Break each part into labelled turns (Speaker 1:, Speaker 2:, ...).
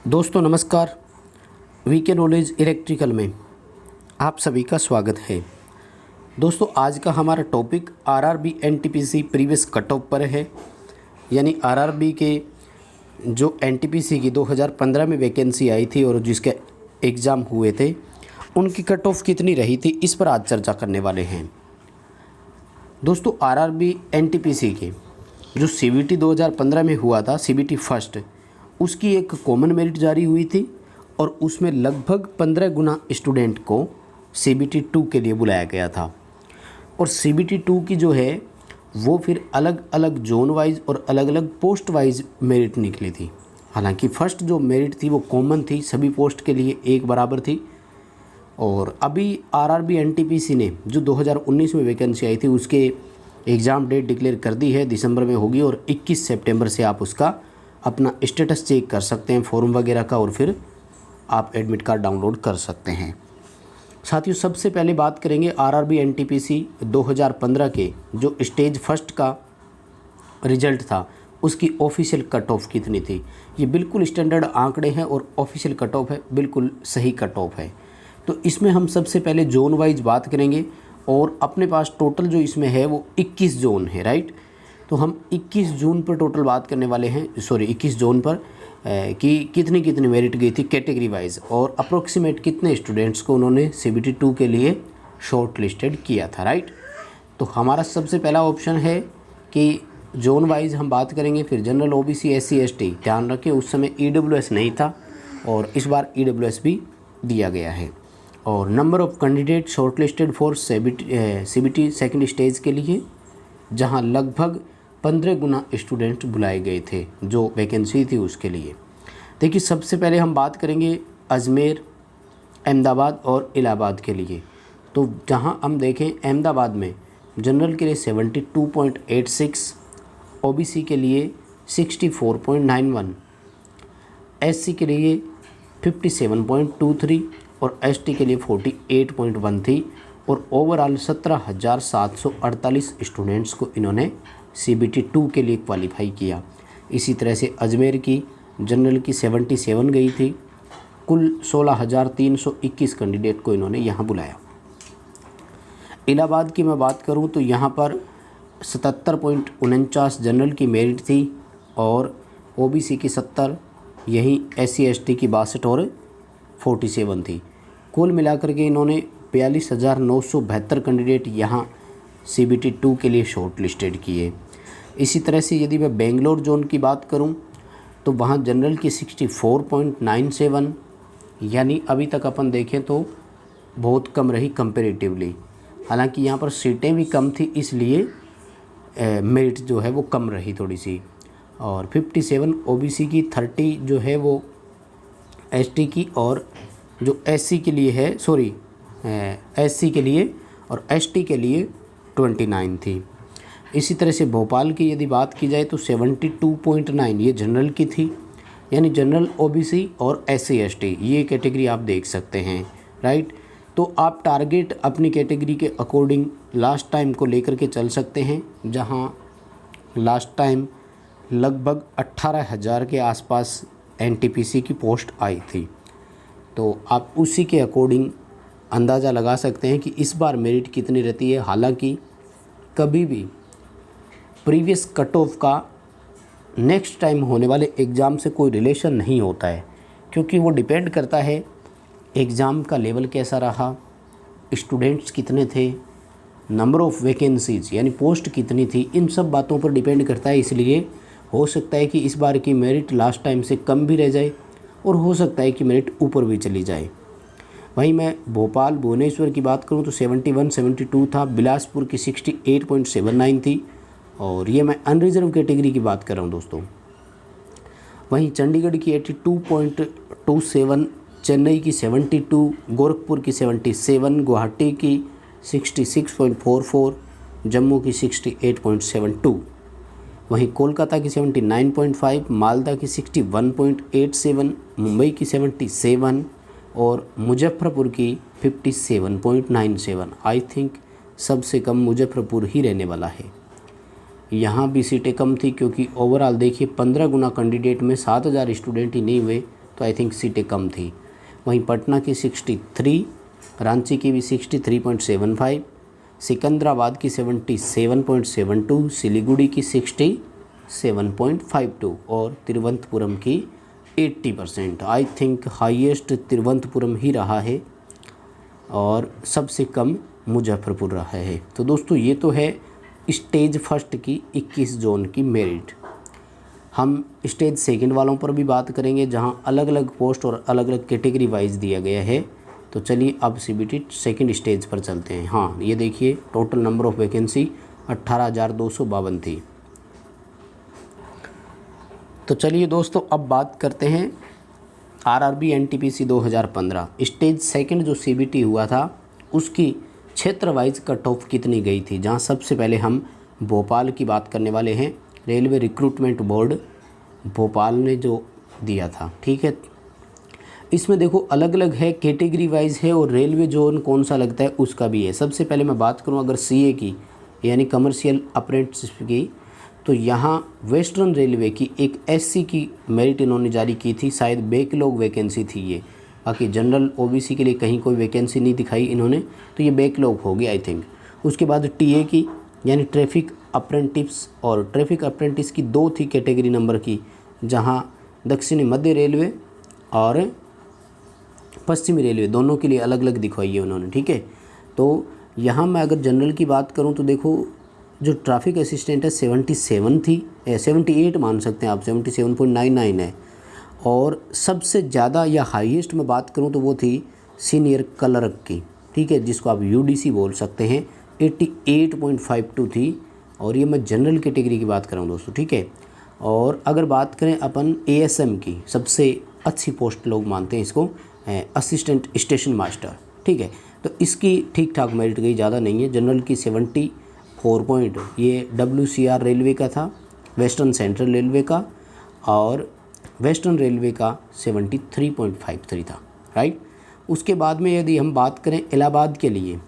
Speaker 1: दोस्तों नमस्कार। VK knowledge electrical में आप सभी का स्वागत है। दोस्तों आज का हमारा topic RRB NTPC previous cut off पर है, यानी आरआरबी के जो एनटीपीसी की 2015 में वैकेंसी आई थी और जिसके एग्ज़ाम हुए थे उनकी कट ऑफ कितनी रही थी, इस पर आज चर्चा करने वाले हैं। दोस्तों आरआरबी एनटीपीसी के जो सीबीटी 2015 में हुआ था, सीबीटी फर्स्ट, उसकी एक कॉमन मेरिट जारी हुई थी और उसमें लगभग 15 गुना स्टूडेंट को सीबीटी 2 के लिए बुलाया गया था। और सीबीटी 2 की जो है वो फिर अलग अलग जोन वाइज और अलग अलग पोस्ट वाइज मेरिट निकली थी। हालांकि फ़र्स्ट जो मेरिट थी वो कॉमन थी, सभी पोस्ट के लिए एक बराबर थी। और अभी आरआरबी एनटीपीसी ने जो 2019 में वैकेंसी आई थी उसके एग्ज़ाम डेट डिक्लेयर कर दी है, दिसंबर में होगी और 21 सितंबर से आप उसका अपना स्टेटस चेक कर सकते हैं, फॉर्म वगैरह का, और फिर आप एडमिट कार्ड डाउनलोड कर सकते हैं। साथियों सबसे पहले बात करेंगे आरआरबी एनटीपीसी 2015 के जो स्टेज फर्स्ट का रिजल्ट था उसकी ऑफिशियल कट ऑफ कितनी थी। ये बिल्कुल स्टैंडर्ड आंकड़े हैं और ऑफिशियल कट ऑफ है, बिल्कुल सही कट ऑफ है। तो इसमें हम सबसे पहले जोन वाइज बात करेंगे और अपने पास टोटल जो इसमें है वो 21 जोन है, राइट। तो हम 21 जून पर टोटल बात करने वाले हैं, 21 जोन पर कि कितनी कितनी मेरिट गई थी कैटेगरी वाइज और अप्रोक्सीमेट कितने स्टूडेंट्स को उन्होंने सीबीटी 2 के लिए शॉर्ट लिस्टेड किया था, राइट। तो हमारा सबसे पहला ऑप्शन है कि जोन वाइज हम बात करेंगे, फिर जनरल, ओबीसी, एससी, एसटी। ध्यान रखें उस समय ईडब्ल्यूएस नहीं था और इस बार ईडब्ल्यूएस भी दिया गया है। और number of candidate short listed for CBT second stage के लिए, जहां लगभग 15 गुना स्टूडेंट बुलाए गए थे जो वैकेंसी थी उसके लिए। देखिए सबसे पहले हम बात करेंगे अजमेर, अहमदाबाद और इलाहाबाद के लिए। तो जहां हम देखें अहमदाबाद में जनरल के लिए 72.86, ओबीसी के लिए 64.91, एससी के लिए 57.23 और एसटी के लिए 48.13 और ओवरऑल 17,748 स्टूडेंट्स को इन्होंने सीबीटी 2 के लिए क्वालिफाई किया। इसी तरह से अजमेर की जनरल की 77 गई थी। कुल 16,321 कैंडिडेट को इन्होंने यहाँ बुलाया। इलाहाबाद की मैं बात करूँ तो यहाँ पर 77.49 जनरल की मेरिट थी और ओबीसी की 70, यहीं एससी एसटी की 62 और 47 थी। कुल मिलाकर के इन्होंने 42,972 कैंडिडेट यहाँ सीबीटी 2 के लिए शॉर्ट लिस्टेड किए। इसी तरह से यदि मैं बेंगलोर जोन की बात करूं तो वहाँ जनरल की 64.97, यानी अभी तक अपन देखें तो बहुत कम रही कंपेरेटिवली। हालांकि यहाँ पर सीटें भी कम थी इसलिए मेरिट जो है वो कम रही थोड़ी सी। और 57 ओबीसी की, 30 जो है वो एसटी की और जो एससी के लिए है, एससी के लिए और एसटी के लिए 29 थी। इसी तरह से भोपाल की यदि बात की जाए तो 72.9 ये जनरल की थी, यानी जनरल, ओबीसी और एससी एसटी ये कैटेगरी आप देख सकते हैं, राइट। तो आप टारगेट अपनी कैटेगरी के अकॉर्डिंग लास्ट टाइम को लेकर के चल सकते हैं, जहां लास्ट टाइम लगभग 18,000 के आसपास एनटीपीसी की पोस्ट आई थी। तो आप उसी के अकॉर्डिंग अंदाज़ा लगा सकते हैं कि इस बार मेरिट कितनी रहती है। हालांकि कभी भी प्रीवियस कट ऑफ का नेक्स्ट टाइम होने वाले एग्ज़ाम से कोई रिलेशन नहीं होता है, क्योंकि वो डिपेंड करता है एग्ज़ाम का लेवल कैसा रहा, स्टूडेंट्स कितने थे, नंबर ऑफ़ वैकेंसीज़ यानी पोस्ट कितनी थी, इन सब बातों पर डिपेंड करता है। इसलिए हो सकता है कि इस बार की मेरिट लास्ट टाइम से कम भी रह जाए और हो सकता है कि मेरिट ऊपर भी चली जाए। वहीं मैं भोपाल, भुवनेश्वर की बात करूं तो 71-72 था, बिलासपुर की 68.79 थी और ये मैं अनरिजर्व कैटेगरी की बात कर रहा हूं दोस्तों। वहीं चंडीगढ़ की 82.27, चेन्नई की 72, गोरखपुर की 77, गुवाहाटी की 66.44, जम्मू की 68.72, वहीं कोलकाता की 79.5, मालदा की 61.87, मुंबई की 77 और मुजफ्फरपुर की 57.97। आई थिंक सबसे कम मुजफ्फरपुर ही रहने वाला है। यहाँ भी सीटें कम थी क्योंकि ओवरऑल देखिए 15 गुना कैंडिडेट में 7,000 स्टूडेंट ही नहीं हुए तो आई थिंक सीटें कम थी। वहीं पटना की 63, रांची की भी 63.75, सिकंदराबाद की 77.72, सिलीगुड़ी की 67.52 और तिरुवनंतपुरम की 80%। आई थिंक हाईएस्ट तिरुवनंतपुरम ही रहा है और सबसे कम मुजफ्फरपुर रहा है। तो दोस्तों ये तो है स्टेज फर्स्ट की 21 जोन की मेरिट। हम स्टेज सेकंड वालों पर भी बात करेंगे जहां अलग अलग पोस्ट और अलग अलग कैटेगरी वाइज दिया गया है। तो चलिए अब सीबीटी सेकंड स्टेज पर चलते हैं। हाँ, ये देखिए टोटल नंबर ऑफ वैकेंसी 18,252 थी। तो चलिए दोस्तों अब बात करते हैं आरआरबी एनटीपीसी 2015 स्टेज सेकंड जो सीबीटी हुआ था उसकी क्षेत्र वाइज कट ऑफ कितनी गई थी। जहां सबसे पहले हम भोपाल की बात करने वाले हैं। रेलवे रिक्रूटमेंट बोर्ड भोपाल ने जो दिया था, ठीक है। इसमें देखो अलग अलग है, कैटेगरी वाइज है और रेलवे जोन कौन सा लगता है उसका भी है। सबसे पहले मैं बात करूं अगर सीए की यानी कमर्शियल अप्रेंटिसशिप की, तो यहाँ वेस्टर्न रेलवे की एक एससी की मेरिट इन्होंने जारी की थी। शायद बैकलॉग वैकेंसी थी ये, बाकी जनरल ओबीसी के लिए कहीं कोई वैकेंसी नहीं दिखाई इन्होंने, तो ये बैकलॉग हो गया आई थिंक। उसके बाद टीए की यानी ट्रैफिक अप्रेंटिस, और ट्रैफिक अप्रेंटिस की 2 थी कैटेगरी नंबर की, जहाँ दक्षिणी मध्य रेलवे और पश्चिमी रेलवे दोनों के लिए अलग अलग दिखवाई है उन्होंने, ठीक है। तो यहाँ मैं अगर जनरल की बात करूँ तो देखो जो ट्रैफिक असिस्टेंट है 77 थी, 78 मान सकते हैं आप, 77.99 है। और सबसे ज़्यादा या हाईएस्ट में बात करूँ तो वो थी सीनियर क्लर्क की, ठीक है, जिसको आप यूडीसी बोल सकते हैं, 88.52 थी। और ये मैं जनरल कैटेगरी की बात कर रहा हूँ दोस्तों, ठीक है। और अगर बात करें अपन एएसएम की, सबसे अच्छी पोस्ट लोग मानते हैं इसको, असिस्टेंट स्टेशन मास्टर, ठीक है। तो इसकी ठीक ठाक मेरिट गई, ज़्यादा नहीं है। जनरल की 74 पॉइंट, ये WCR रेलवे का था, वेस्टर्न सेंट्रल रेलवे का, और वेस्टर्न रेलवे का 73.53 था, राइट। उसके बाद में यदि हम बात करें इलाहाबाद के लिए,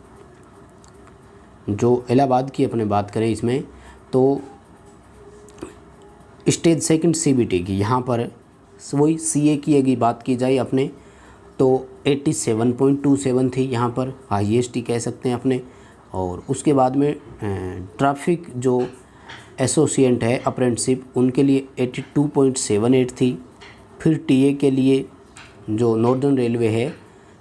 Speaker 1: जो इलाहाबाद की अपने बात करें इसमें, तो स्टेज सेकंड सीबीटी की यहाँ पर वही सीए की यदि बात की जाए अपने, तो 87.27 थी यहाँ पर, हाईएस्ट ही कह सकते हैं अपने। और उसके बाद में ट्रैफिक जो एसोसिएट है अप्रेंटिसशिप, उनके लिए 82.78 थी। फिर टीए के लिए जो नॉर्दर्न रेलवे है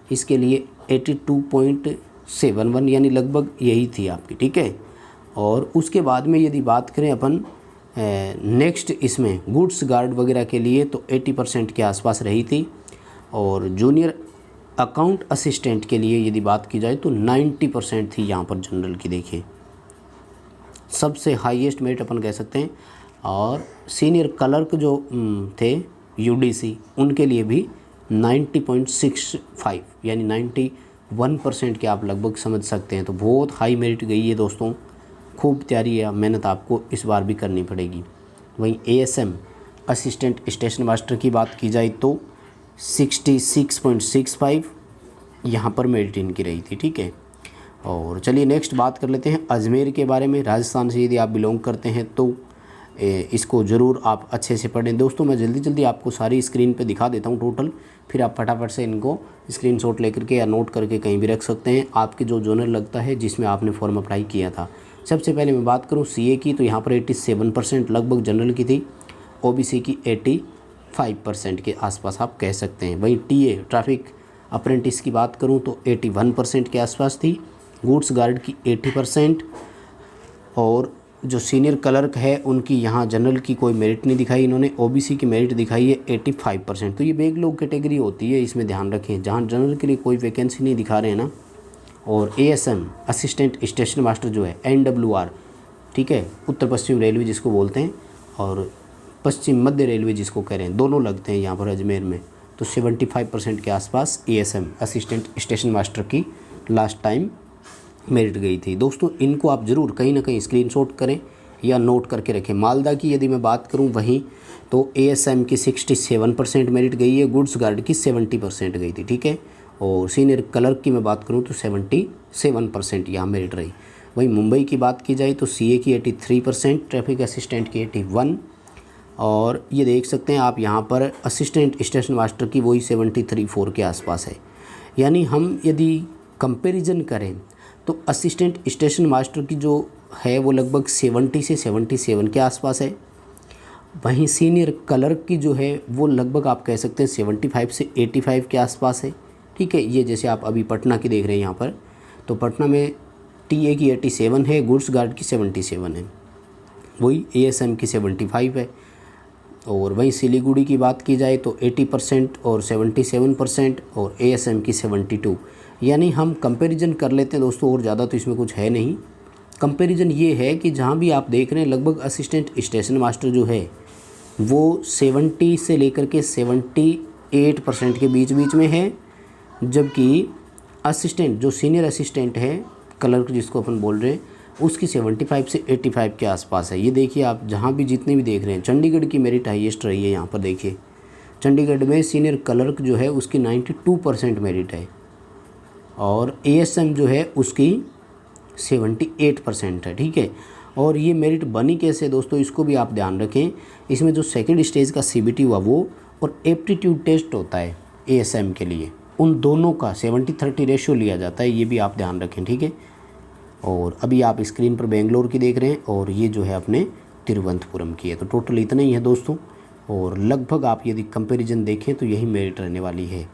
Speaker 1: इसके लिए 82.71 यानी लगभग यही थी आपकी, ठीक है। और उसके बाद में यदि बात करें अपन नेक्स्ट इसमें गुड्स गार्ड वगैरह के लिए, तो 80% के आसपास रही थी। और जूनियर अकाउंट असिस्टेंट के लिए यदि बात की जाए तो 90% थी यहाँ पर जनरल की, देखिए सबसे हाईएस्ट मेरिट अपन कह सकते हैं। और सीनियर क्लर्क जो थे यूडीसी, उनके लिए भी 90.65 यानी 91% के आप लगभग समझ सकते हैं। तो बहुत हाई मेरिट गई है दोस्तों, खूब तैयारी या मेहनत आपको इस बार भी करनी पड़ेगी। वहीं एएसएम असिस्टेंट स्टेशन मास्टर की बात की जाए तो 66.65 यहाँ पर मेरिट इनकी रही थी, ठीक है। और चलिए नेक्स्ट बात कर लेते हैं अजमेर के बारे में। राजस्थान से यदि आप बिलोंग करते हैं तो इसको ज़रूर आप अच्छे से पढ़ें। दोस्तों मैं जल्दी जल्दी आपको सारी स्क्रीन पे दिखा देता हूँ टोटल, फिर आप फटाफट से इनको स्क्रीनशॉट लेकर के या नोट करके कहीं भी रख सकते हैं, आपके जो जोनर लगता है जिसमें आपने फॉर्म अप्लाई किया था। सबसे पहले मैं बात करूँ सीए की, तो यहाँ पर 87% लगभग जनरल की थी, ओबीसी की 85% के आसपास आप कह सकते हैं। वहीं टीए ट्रैफिक अप्रेंटिस की बात करूं तो 81% के आसपास थी, गुड्स गार्ड की 80%, और जो सीनियर क्लर्क है उनकी यहाँ जनरल की कोई मेरिट नहीं दिखाई इन्होंने, ओबीसी की मेरिट दिखाई है 85%। तो ये बैकलॉग कैटेगरी होती है, इसमें ध्यान रखें, जहाँ जनरल के लिए कोई वैकेंसी नहीं दिखा रहे हैं ना। और एएसएम असिस्टेंट स्टेशन मास्टर जो है NWR, ठीक है, उत्तर पश्चिम रेलवे जिसको बोलते हैं, और पश्चिम मध्य रेलवे जिसको कह रहे हैं, दोनों लगते हैं यहाँ पर अजमेर में। तो 75% के आसपास एएसएम असिस्टेंट स्टेशन मास्टर की लास्ट टाइम मेरिट गई थी। दोस्तों इनको आप ज़रूर कहीं ना कहीं स्क्रीनशॉट करें या नोट करके रखें। मालदा की यदि मैं बात करूँ वहीं, तो एएसएम की 67% मेरिट गई है, गुड्स गार्ड की 70% गई थी, ठीक है। और सीनियर क्लर्क की मैं बात करूँ तो 77% यहाँ मेरिट रही। वहीं मुंबई की बात की जाए तो सीए की 83%, ट्रैफिक असिस्टेंट की 81, और ये देख सकते हैं आप यहाँ पर असिस्टेंट स्टेशन मास्टर की वही 73-4 के आसपास है। यानी हम यदि कंपैरिजन करें तो असिस्टेंट स्टेशन मास्टर की जो है वो लगभग 70 से 77 के आसपास है। वहीं सीनियर क्लर्क की जो है वो लगभग आप कह सकते हैं 75 से 85 के आसपास है। ठीक है, ये जैसे आप अभी पटना की देख रहे हैं यहाँ पर, तो पटना में टीए की 87 है, गुड्स गार्ड की 77 है, वही एएसएम की 75 है। और वहीं सिलीगुड़ी की बात की जाए तो 80% और 77% और एएसएम की 72। यानी हम कंपैरिजन कर लेते हैं दोस्तों, और ज़्यादा तो इसमें कुछ है नहीं। कंपैरिजन ये है कि जहाँ भी आप देख रहे हैं लगभग असिस्टेंट स्टेशन मास्टर जो है वो 70 से लेकर के 78% के बीच में है, जबकि असिस्टेंट जो सीनियर असिस्टेंट है, क्लर्क जिसको अपन बोल रहे हैं, उसकी 75 से 85 के आसपास है। ये देखिए आप जहाँ भी जितने भी देख रहे हैं, चंडीगढ़ की मेरिट हाईएस्ट रही है। यहाँ पर देखिए चंडीगढ़ में सीनियर क्लर्क जो है उसकी 92% मेरिट है और एएसएम जो है उसकी 78% है। ठीक है, और ये मेरिट बनी कैसे दोस्तों, इसको भी आप ध्यान रखें। इसमें जो सेकंड स्टेज का सीबीटी हुआ वो और एप्टीट्यूड टेस्ट होता है एएसएम के लिए, उन दोनों का 70-30 रेशियो लिया जाता है, ये भी आप ध्यान रखें। ठीक है, और अभी आप स्क्रीन पर बेंगलोर की देख रहे हैं और ये जो है अपने तिरुवनंतपुरम की है। तो टोटल इतना ही है दोस्तों, और लगभग आप यदि कंपैरिजन देखें तो यही मेरिट रहने वाली है।